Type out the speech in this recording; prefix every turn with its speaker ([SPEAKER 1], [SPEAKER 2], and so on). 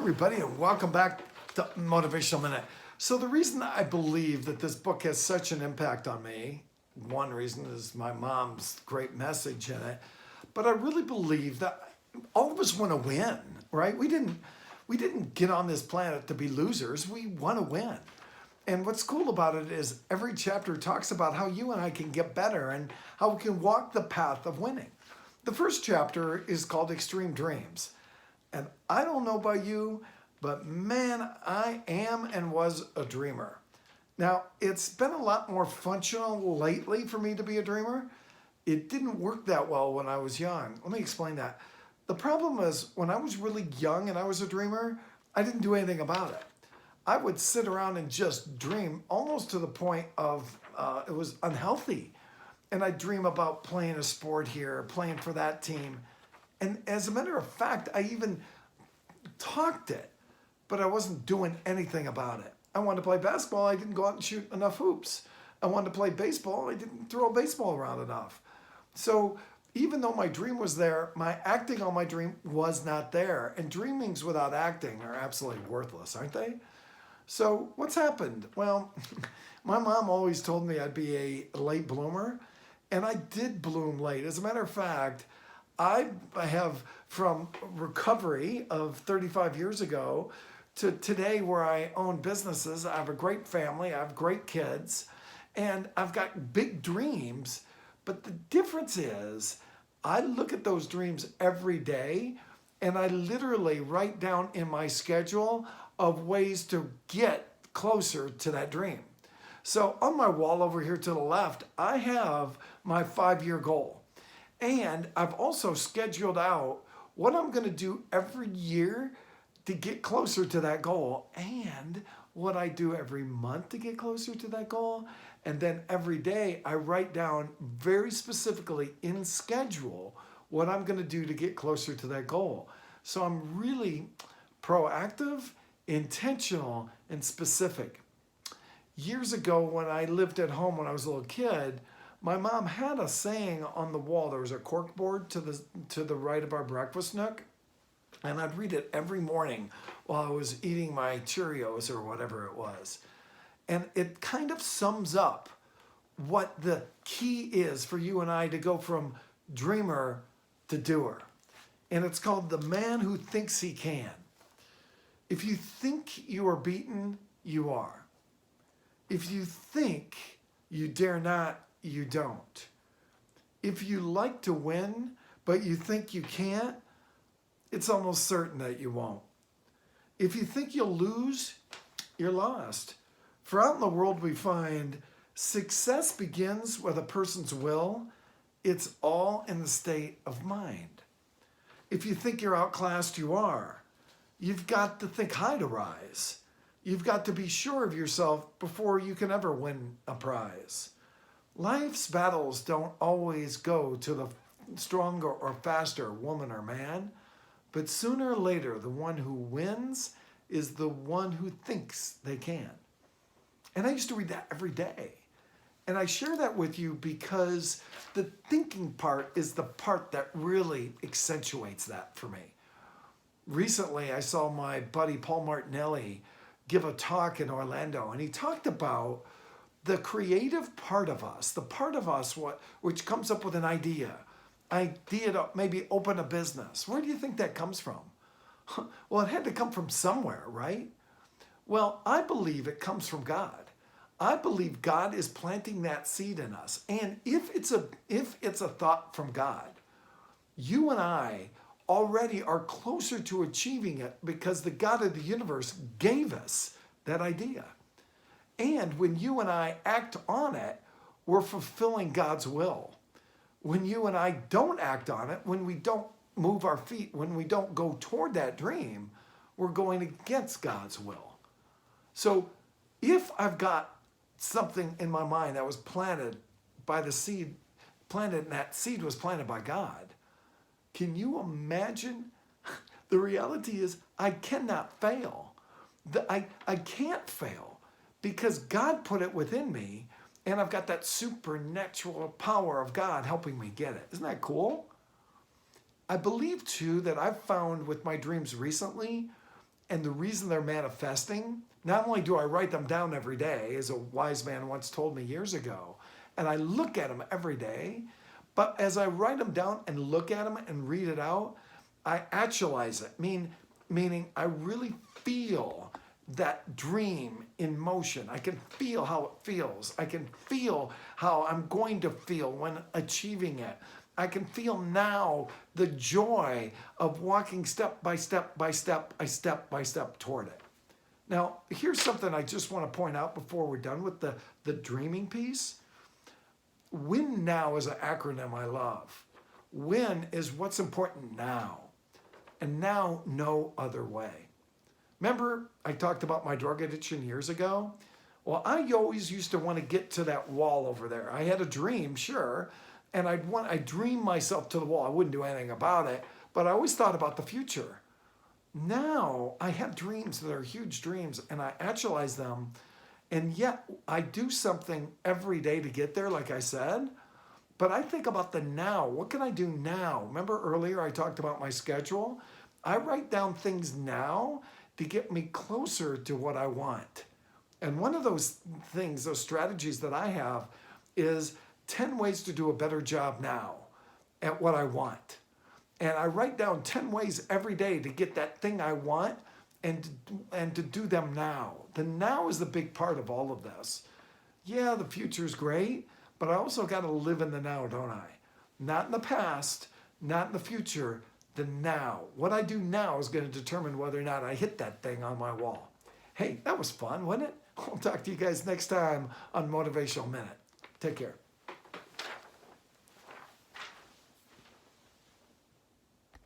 [SPEAKER 1] Everybody, and welcome back to Motivational Minute. So the reason I believe that this book has such an impact on me, one reason is my mom's great message in it, but I really believe that all of us want to win, right? We didn't get on this planet to be losers. We want to win. And what's cool about it is every chapter talks about how you and I can get better and how we can walk the path of winning. The first chapter is called Extreme Dreams. And I don't know about you, but man, I am and was a dreamer. Now, it's been a lot more functional lately for me to be a dreamer. It didn't work that well when I was young. Let me explain that. The problem is when I was really young and I was a dreamer, I didn't do anything about it. I would sit around and just dream almost to the point of it was unhealthy. And I'd dream about playing a sport here, playing for that team. And as a matter of fact, I even talked it, but I wasn't doing anything about it. I wanted to play basketball, I didn't go out and shoot enough hoops. I wanted to play baseball, I didn't throw a baseball around enough. So even though my dream was there, my acting on my dream was not there. And dreamings without acting are absolutely worthless, aren't they? So what's happened? Well, my mom always told me I'd be a late bloomer, and I did bloom late. As a matter of fact, I have from recovery of 35 years ago to today where I own businesses. I have a great family, I have great kids, and I've got big dreams. But the difference is I look at those dreams every day and I literally write down in my schedule of ways to get closer to that dream. So on my wall over here to the left, I have my 5-year goal. And I've also scheduled out what I'm going to do every year to get closer to that goal and what I do every month to get closer to that goal. And then every day I write down very specifically in schedule what I'm going to do to get closer to that goal. So I'm really proactive, intentional, and specific. Years ago when I lived at home when I was a little kid, my mom had a saying on the wall. There was a cork board to the right of our breakfast nook, and I'd read it every morning while I was eating my Cheerios or whatever it was. And it kind of sums up what the key is for you and I to go from dreamer to doer. And it's called the man who thinks he can. If you think you are beaten, you are. If you think you dare not, you don't. If you like to win, but you think you can't, it's almost certain that you won't. If you think you'll lose, you're lost. For out in the world we find success begins with a person's will. It's all in the state of mind. If you think you're outclassed, you are. You've got to think high to rise. You've got to be sure of yourself before you can ever win a prize. Life's battles don't always go to the stronger or faster woman or man, but sooner or later, the one who wins is the one who thinks they can. And I used to read that every day. And I share that with you because the thinking part is the part that really accentuates that for me. Recently, I saw my buddy Paul Martinelli give a talk in Orlando, and he talked about the creative part of us, the part of us which comes up with an idea to maybe open a business. Where do you think that comes from? Well, it had to come from somewhere, right? Well, I believe it comes from God. I believe God is planting that seed in us. And if it's a thought from God, you and I already are closer to achieving it because the God of the universe gave us that idea. And when you and I act on it, we're fulfilling God's will. When you and I don't act on it, when we don't move our feet, when we don't go toward that dream, we're going against God's will. So if I've got something in my mind that was planted by the seed, planted and that seed was planted by God, can you imagine? The reality is I cannot fail. I can't fail because God put it within me and I've got that supernatural power of God helping me get it. Isn't that cool? I believe too that I've found with my dreams recently And the reason they're manifesting, not only do I write them down every day, as a wise man once told me years ago, and I look at them every day, but as I write them down and look at them and read it out, I actualize it, meaning I really feel that dream in motion. I can feel how it feels. I can feel how I'm going to feel when achieving it. I can feel now the joy of walking step by step by step by step by step toward it. Now, here's something I just want to point out before we're done with the dreaming piece. WIN NOW is an acronym I love. WIN is what's important now, and now no other way. Remember I talked about my drug addiction years ago? Well, I always used to want to get to that wall over there. I had a dream, sure, and I'd dream myself to the wall. I wouldn't do anything about it, but I always thought about the future. Now I have dreams that are huge dreams, and I actualize them, and yet I do something every day to get there, like I said, but I think about the now. What can I do now? Remember earlier I talked about my schedule? I write down things now to get me closer to what I want. And one of those things, those strategies that I have is 10 ways to do a better job now at what I want. And I write down 10 ways every day to get that thing I want and to do them now. The now is the big part of all of this. Yeah, the future is great, but I also got to live in the now, don't I? Not in the past, not in the future, the now. What I do now is going to determine whether or not I hit that thing on my wall. Hey, that was fun, wasn't it? I'll talk to you guys next time on Motivational Minute. Take care.